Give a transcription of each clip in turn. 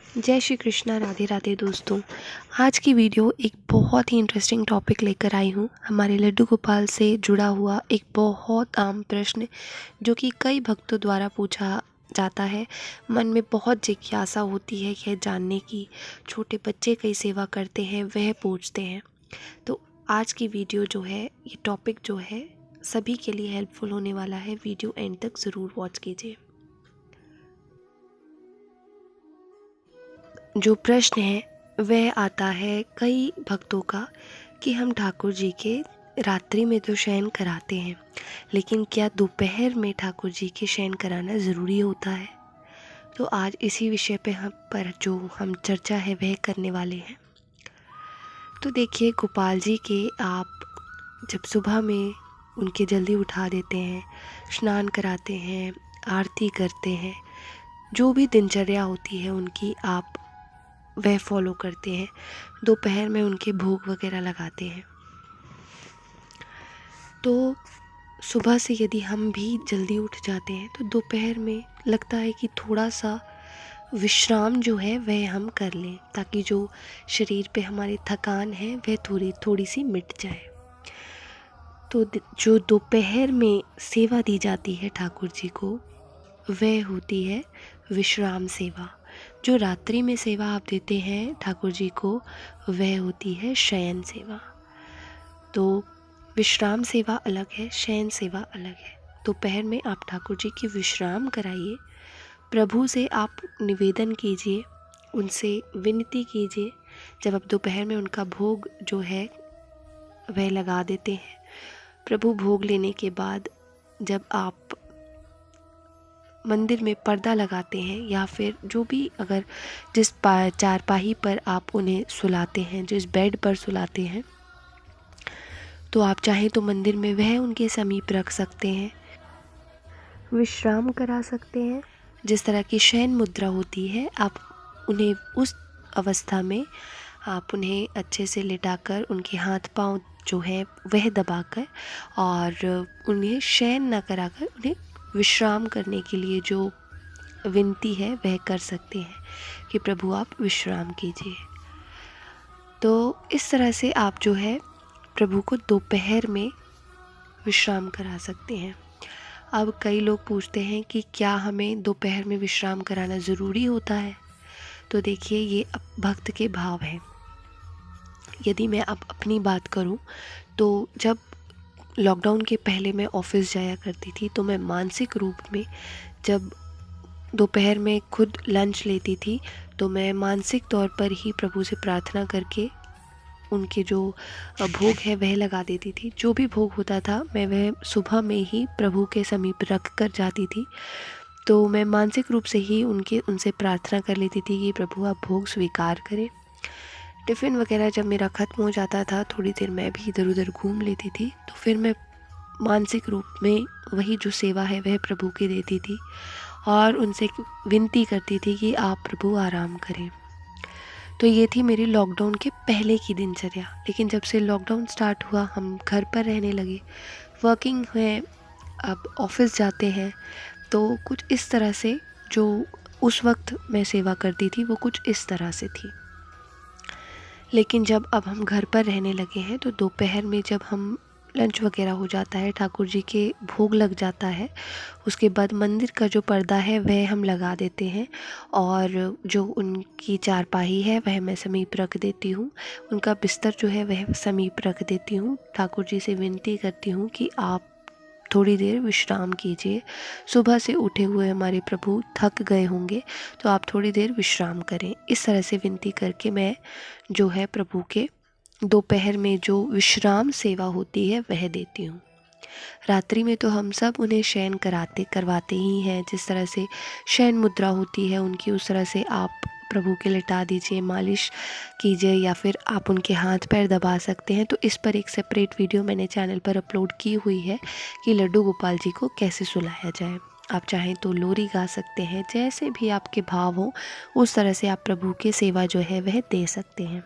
जय श्री कृष्णा। राधे राधे दोस्तों। आज की वीडियो एक बहुत ही इंटरेस्टिंग टॉपिक लेकर आई हूँ। हमारे लड्डू गोपाल से जुड़ा हुआ एक बहुत आम प्रश्न जो कि कई भक्तों द्वारा पूछा जाता है। मन में बहुत जिज्ञासा होती है यह जानने की, छोटे बच्चे कई सेवा करते हैं वह पूछते हैं। तो आज की वीडियो जो है, ये टॉपिक जो है सभी के लिए हेल्पफुल होने वाला है। वीडियो एंड तक ज़रूर वॉच कीजिए। जो प्रश्न है वह आता है कई भक्तों का कि हम ठाकुर जी के रात्रि में तो शयन कराते हैं, लेकिन क्या दोपहर में ठाकुर जी के शयन कराना ज़रूरी होता है। तो आज इसी विषय पे हम चर्चा है वह करने वाले हैं। तो देखिए, गोपाल जी के आप जब सुबह में उनके जल्दी उठा देते हैं, स्नान कराते हैं, आरती करते हैं, जो भी दिनचर्या होती है उनकी आप वह फॉलो करते हैं। दोपहर में उनके भोग वगैरह लगाते हैं। तो सुबह से यदि हम भी जल्दी उठ जाते हैं तो दोपहर में लगता है कि थोड़ा सा विश्राम जो है वह हम कर लें, ताकि जो शरीर पे हमारी थकान है वह थोड़ी थोड़ी सी मिट जाए। तो जो दोपहर में सेवा दी जाती है ठाकुर जी को वह होती है विश्राम सेवा। जो रात्रि में सेवा आप देते हैं ठाकुर जी को वह होती है शयन सेवा। तो विश्राम सेवा अलग है, शयन सेवा अलग है। दोपहर में आप ठाकुर जी की विश्राम कराइए, प्रभु से आप निवेदन कीजिए, उनसे विनती कीजिए। जब आप दोपहर में उनका भोग जो है वह लगा देते हैं, प्रभु भोग लेने के बाद जब आप मंदिर में पर्दा लगाते हैं या फिर जो भी, अगर जिस चारपाही पर आप उन्हें सुलाते हैं, जिस बेड पर सुलाते हैं, तो आप चाहें तो मंदिर में वह उनके समीप रख सकते हैं, विश्राम करा सकते हैं। जिस तरह की शयन मुद्रा होती है, आप उन्हें उस अवस्था में आप उन्हें अच्छे से लिटाकर उनके हाथ पांव जो है वह दबाकर और उन्हें शयन न कराकर उन्हें विश्राम करने के लिए जो विनती है वह कर सकते हैं कि प्रभु आप विश्राम कीजिए। तो इस तरह से आप जो है प्रभु को दोपहर में विश्राम करा सकते हैं। अब कई लोग पूछते हैं कि क्या हमें दोपहर में विश्राम कराना ज़रूरी होता है। तो देखिए, ये भक्त के भाव हैं। यदि मैं अब अपनी बात करूं तो जब लॉकडाउन के पहले मैं ऑफ़िस जाया करती थी तो मैं मानसिक रूप में जब दोपहर में खुद लंच लेती थी तो मैं मानसिक तौर पर ही प्रभु से प्रार्थना करके उनके जो भोग है वह लगा देती थी। जो भी भोग होता था मैं वह सुबह में ही प्रभु के समीप रख कर जाती थी। तो मैं मानसिक रूप से ही उनसे प्रार्थना कर लेती थी कि प्रभु आप भोग स्वीकार करें। टिफ़िन वगैरह जब मेरा ख़त्म हो जाता था, थोड़ी देर मैं भी इधर उधर घूम लेती थी, तो फिर मैं मानसिक रूप में वही जो सेवा है वह प्रभु की देती थी और उनसे विनती करती थी कि आप प्रभु आराम करें। तो ये थी मेरी लॉकडाउन के पहले की दिनचर्या। लेकिन जब से लॉकडाउन स्टार्ट हुआ, हम घर पर रहने लगे, वर्किंग है, अब ऑफ़िस जाते हैं, तो कुछ इस तरह से जो उस वक्त मैं सेवा करती थी वो कुछ इस तरह से थी। लेकिन जब अब हम घर पर रहने लगे हैं तो दोपहर में जब हम लंच वगैरह हो जाता है, ठाकुर जी के भोग लग जाता है, उसके बाद मंदिर का जो पर्दा है वह हम लगा देते हैं और जो उनकी चारपाही है वह मैं समीप रख देती हूँ, उनका बिस्तर जो है वह समीप रख देती हूँ। ठाकुर जी से विनती करती हूँ कि आप थोड़ी देर विश्राम कीजिए। सुबह से उठे हुए हमारे प्रभु थक गए होंगे, तो आप थोड़ी देर विश्राम करें। इस तरह से विनती करके मैं जो है प्रभु के दोपहर में जो विश्राम सेवा होती है वह देती हूँ। रात्रि में तो हम सब उन्हें शयन करवाते ही हैं। जिस तरह से शयन मुद्रा होती है उनकी, उस तरह से आप प्रभु के लिटा दीजिए, मालिश कीजिए या फिर आप उनके हाथ पैर दबा सकते हैं। तो इस पर एक सेपरेट वीडियो मैंने चैनल पर अपलोड की हुई है कि लड्डू गोपाल जी को कैसे सुलाया जाए। आप चाहें तो लोरी गा सकते हैं, जैसे भी आपके भाव हो उस तरह से आप प्रभु की सेवा जो है वह दे सकते हैं।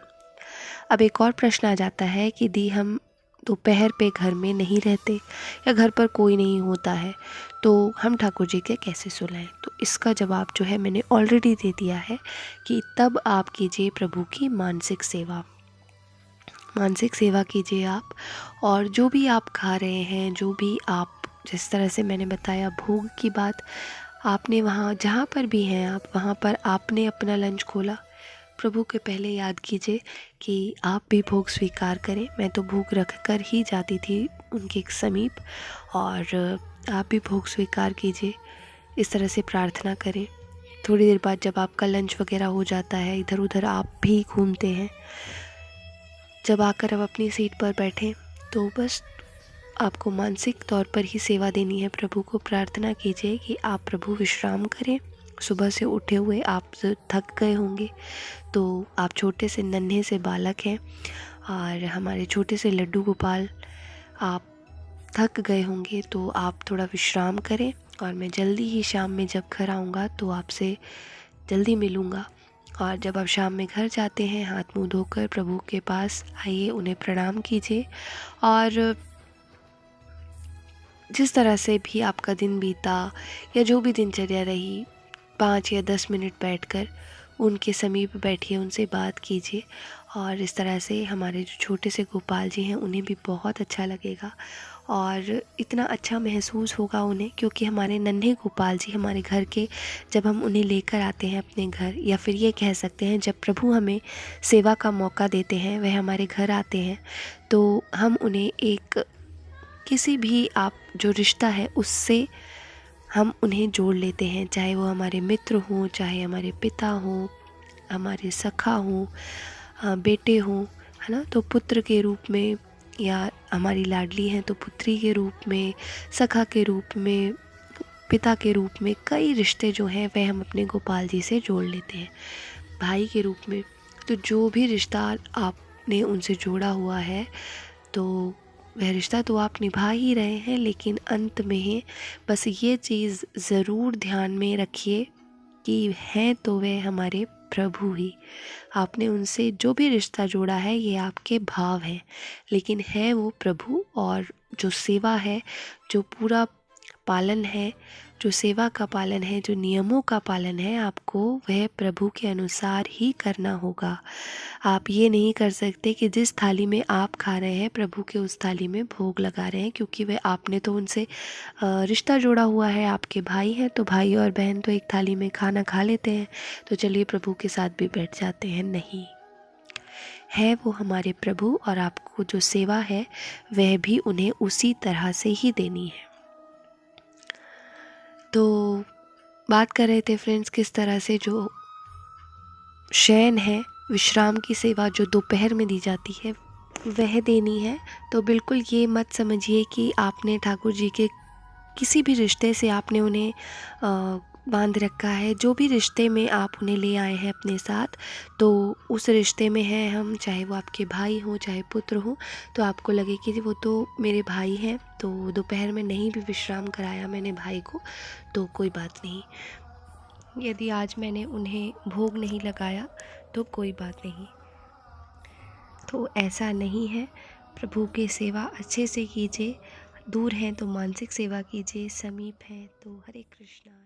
अब एक और प्रश्न आ जाता है कि दी हम दोपहर पे घर में नहीं रहते या घर पर कोई नहीं होता है, तो हम ठाकुर जी के कैसे सुलाएं? तो इसका जवाब जो है मैंने ऑलरेडी दे दिया है कि तब आप कीजिए प्रभु की मानसिक सेवा। मानसिक सेवा कीजिए आप, और जो भी आप खा रहे हैं, जो भी आप, जिस तरह से मैंने बताया भोग की बात, आपने वहाँ जहाँ पर भी हैं आप, वहाँ पर आपने अपना लंच खोला, प्रभु के पहले याद कीजिए कि आप भी भोग स्वीकार करें। मैं तो भोग रख कर ही जाती थी उनके समीप, और आप भी भोग स्वीकार कीजिए। इस तरह से प्रार्थना करें। थोड़ी देर बाद जब आपका लंच वगैरह हो जाता है, इधर उधर आप भी घूमते हैं, जब आकर अब अपनी सीट पर बैठें, तो बस आपको मानसिक तौर पर ही सेवा देनी है। प्रभु को प्रार्थना कीजिए कि आप प्रभु विश्राम करें। सुबह से उठे हुए आप थक गए होंगे, तो आप छोटे से नन्हे से बालक हैं और हमारे छोटे से लड्डू गोपाल, आप थक गए होंगे, तो आप थोड़ा विश्राम करें, और मैं जल्दी ही शाम में जब घर आऊँगा तो आपसे जल्दी मिलूँगा। और जब आप शाम में घर जाते हैं, हाथ मुंह धोकर प्रभु के पास आइए, उन्हें प्रणाम कीजिए, और जिस तरह से भी आपका दिन बीता या जो भी दिनचर्या रही, 5 या 10 मिनट बैठकर उनके समीप बैठिए, उनसे बात कीजिए, और इस तरह से हमारे जो छोटे से गोपाल जी हैं उन्हें भी बहुत अच्छा लगेगा, और इतना अच्छा महसूस होगा उन्हें, क्योंकि हमारे नन्हे गोपाल जी हमारे घर के, जब हम उन्हें लेकर आते हैं अपने घर, या फिर ये कह सकते हैं जब प्रभु हमें सेवा का मौका देते हैं, वह हमारे घर आते हैं, तो हम उन्हें एक किसी भी आप जो रिश्ता है उससे हम उन्हें जोड़ लेते हैं, चाहे वो हमारे मित्र हों, चाहे हमारे पिता हों, हमारे सखा हों, बेटे हों, है ना, तो पुत्र के रूप में, या हमारी लाडली हैं तो पुत्री के रूप में, सखा के रूप में, पिता के रूप में, कई रिश्ते जो हैं वह हम अपने गोपाल जी से जोड़ लेते हैं। भाई के रूप में, तो जो भी रिश्ता आपने उनसे जोड़ा हुआ है, तो वह रिश्ता तो आप निभा ही रहे हैं, लेकिन अंत में बस ये चीज़ ज़रूर ध्यान में रखिए कि हैं तो वे हमारे प्रभु ही। आपने उनसे जो भी रिश्ता जोड़ा है ये आपके भाव हैं, लेकिन है वो प्रभु, और जो सेवा है, जो पूरा पालन है, जो सेवा का पालन है, जो नियमों का पालन है, आपको वह प्रभु के अनुसार ही करना होगा। आप ये नहीं कर सकते कि जिस थाली में आप खा रहे हैं प्रभु के उस थाली में भोग लगा रहे हैं, क्योंकि वह आपने तो उनसे रिश्ता जोड़ा हुआ है, आपके भाई हैं, तो भाई और बहन तो एक थाली में खाना खा लेते हैं, तो चलिए प्रभु के साथ भी बैठ जाते हैं। नहीं, है वो हमारे प्रभु, और आपको जो सेवा है वह भी उन्हें उसी तरह से ही देनी है। तो बात कर रहे थे फ्रेंड्स, किस तरह से जो शयन है, विश्राम की सेवा जो दोपहर में दी जाती है वह देनी है। तो बिल्कुल ये मत समझिए कि आपने ठाकुर जी के किसी भी रिश्ते से आपने उन्हें बांध रखा है। जो भी रिश्ते में आप उन्हें ले आए हैं अपने साथ, तो उस रिश्ते में हैं हम, चाहे वो आपके भाई हों, चाहे पुत्र हों, तो आपको लगे कि वो तो मेरे भाई हैं, तो दोपहर में नहीं भी विश्राम कराया मैंने भाई को, तो कोई बात नहीं। यदि आज मैंने उन्हें भोग नहीं लगाया तो कोई बात नहीं। तो ऐसा नहीं है। प्रभु की सेवा अच्छे से कीजिए। दूर हैं तो मानसिक सेवा कीजिए, समीप हैं तो हरे कृष्णा।